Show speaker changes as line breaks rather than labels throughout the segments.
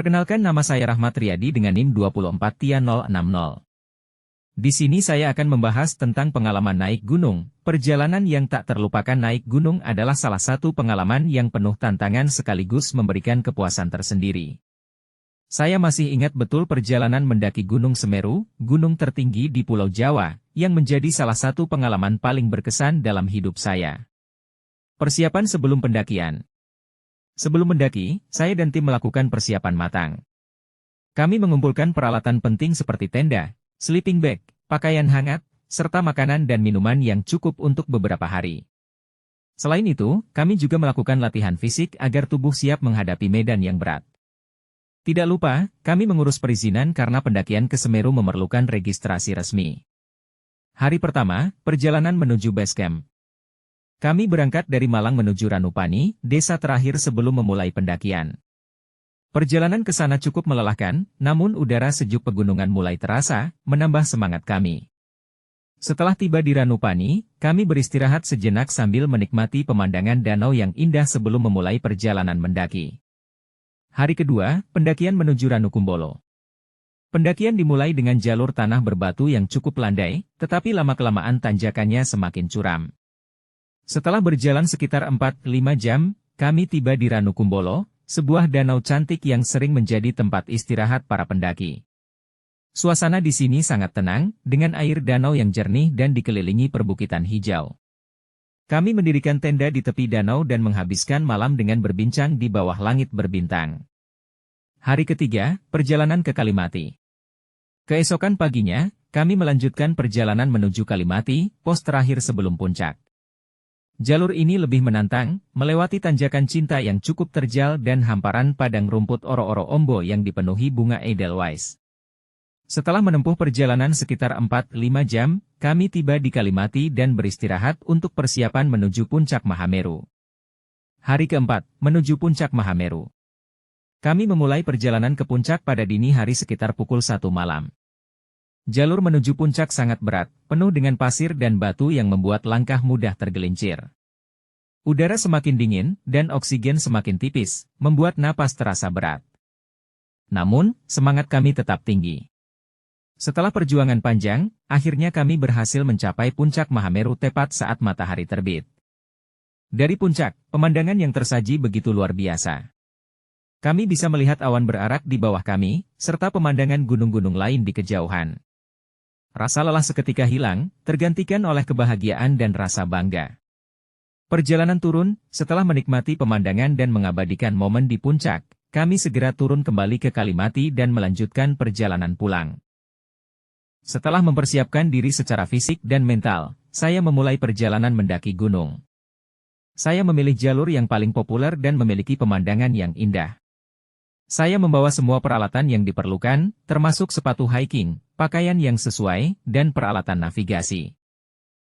Perkenalkan, nama saya Rahmat Riyadi dengan NIM 24Tia060. Di sini saya akan membahas tentang pengalaman naik gunung. Perjalanan yang tak terlupakan. Naik gunung adalah salah satu pengalaman yang penuh tantangan sekaligus memberikan kepuasan tersendiri. Saya masih ingat betul perjalanan mendaki Gunung Semeru, gunung tertinggi di Pulau Jawa, yang menjadi salah satu pengalaman paling berkesan dalam hidup saya. Persiapan sebelum pendakian. Sebelum mendaki, saya dan tim melakukan persiapan matang. Kami mengumpulkan peralatan penting seperti tenda, sleeping bag, pakaian hangat, serta makanan dan minuman yang cukup untuk beberapa hari. Selain itu, kami juga melakukan latihan fisik agar tubuh siap menghadapi medan yang berat. Tidak lupa, kami mengurus perizinan karena pendakian ke Semeru memerlukan registrasi resmi. Hari pertama, perjalanan menuju base camp. Kami berangkat dari Malang menuju Ranupani, desa terakhir sebelum memulai pendakian. Perjalanan ke sana cukup melelahkan, namun udara sejuk pegunungan mulai terasa, menambah semangat kami. Setelah tiba di Ranupani, kami beristirahat sejenak sambil menikmati pemandangan danau yang indah sebelum memulai perjalanan mendaki. Hari kedua, pendakian menuju Ranukumbolo. Pendakian dimulai dengan jalur tanah berbatu yang cukup landai, tetapi lama-kelamaan tanjakannya semakin curam. Setelah berjalan sekitar 4-5 jam, kami tiba di Ranukumbolo, sebuah danau cantik yang sering menjadi tempat istirahat para pendaki. Suasana di sini sangat tenang, dengan air danau yang jernih dan dikelilingi perbukitan hijau. Kami mendirikan tenda di tepi danau dan menghabiskan malam dengan berbincang di bawah langit berbintang. Hari ketiga, perjalanan ke Kalimati. Keesokan paginya, kami melanjutkan perjalanan menuju Kalimati, pos terakhir sebelum puncak. Jalur ini lebih menantang, melewati tanjakan Cinta yang cukup terjal dan hamparan padang rumput oro-oro ombo yang dipenuhi bunga Edelweiss. Setelah menempuh perjalanan sekitar 4-5 jam, kami tiba di Kalimati dan beristirahat untuk persiapan menuju puncak Mahameru. Hari keempat, menuju puncak Mahameru. Kami memulai perjalanan ke puncak pada dini hari sekitar pukul 1 malam. Jalur menuju puncak sangat berat, penuh dengan pasir dan batu yang membuat langkah mudah tergelincir. Udara semakin dingin, dan oksigen semakin tipis, membuat napas terasa berat. Namun, semangat kami tetap tinggi. Setelah perjuangan panjang, akhirnya kami berhasil mencapai puncak Mahameru tepat saat matahari terbit. Dari puncak, pemandangan yang tersaji begitu luar biasa. Kami bisa melihat awan berarak di bawah kami, serta pemandangan gunung-gunung lain di kejauhan. Rasa lelah seketika hilang, tergantikan oleh kebahagiaan dan rasa bangga. Perjalanan turun, setelah menikmati pemandangan dan mengabadikan momen di puncak, kami segera turun kembali ke Kalimati dan melanjutkan perjalanan pulang. Setelah mempersiapkan diri secara fisik dan mental, saya memulai perjalanan mendaki gunung. Saya memilih jalur yang paling populer dan memiliki pemandangan yang indah. Saya membawa semua peralatan yang diperlukan, termasuk sepatu hiking, pakaian yang sesuai, dan peralatan navigasi.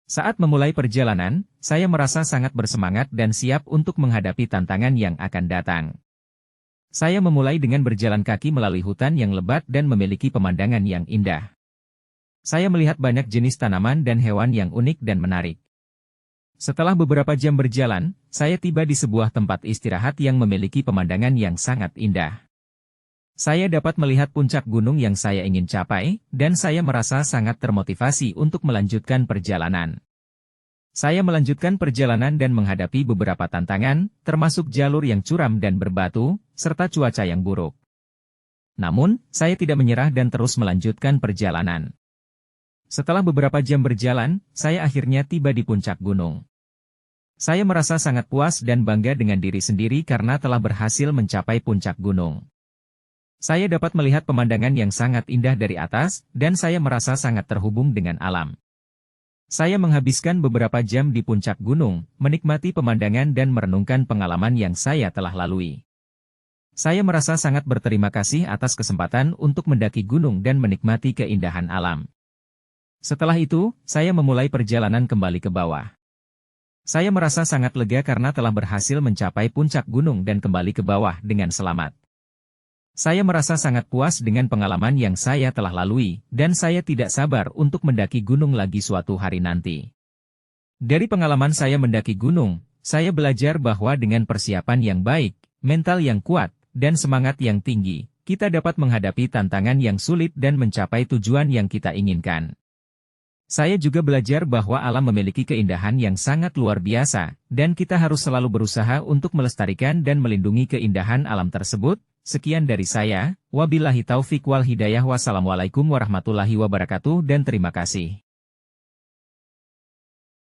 Saat memulai perjalanan, saya merasa sangat bersemangat dan siap untuk menghadapi tantangan yang akan datang. Saya memulai dengan berjalan kaki melalui hutan yang lebat dan memiliki pemandangan yang indah. Saya melihat banyak jenis tanaman dan hewan yang unik dan menarik. Setelah beberapa jam berjalan, saya tiba di sebuah tempat istirahat yang memiliki pemandangan yang sangat indah. Saya dapat melihat puncak gunung yang saya ingin capai, dan saya merasa sangat termotivasi untuk melanjutkan perjalanan. Saya melanjutkan perjalanan dan menghadapi beberapa tantangan, termasuk jalur yang curam dan berbatu, serta cuaca yang buruk. Namun, saya tidak menyerah dan terus melanjutkan perjalanan. Setelah beberapa jam berjalan, saya akhirnya tiba di puncak gunung. Saya merasa sangat puas dan bangga dengan diri sendiri karena telah berhasil mencapai puncak gunung. Saya dapat melihat pemandangan yang sangat indah dari atas, dan saya merasa sangat terhubung dengan alam. Saya menghabiskan beberapa jam di puncak gunung, menikmati pemandangan dan merenungkan pengalaman yang saya telah lalui. Saya merasa sangat berterima kasih atas kesempatan untuk mendaki gunung dan menikmati keindahan alam. Setelah itu, saya memulai perjalanan kembali ke bawah. Saya merasa sangat lega karena telah berhasil mencapai puncak gunung dan kembali ke bawah dengan selamat. Saya merasa sangat puas dengan pengalaman yang saya telah lalui, dan saya tidak sabar untuk mendaki gunung lagi suatu hari nanti. Dari pengalaman saya mendaki gunung, saya belajar bahwa dengan persiapan yang baik, mental yang kuat, dan semangat yang tinggi, kita dapat menghadapi tantangan yang sulit dan mencapai tujuan yang kita inginkan. Saya juga belajar bahwa alam memiliki keindahan yang sangat luar biasa, dan kita harus selalu berusaha untuk melestarikan dan melindungi keindahan alam tersebut. Sekian dari saya, wabillahi taufik wal hidayah, wassalamualaikum warahmatullahi wabarakatuh dan terima kasih.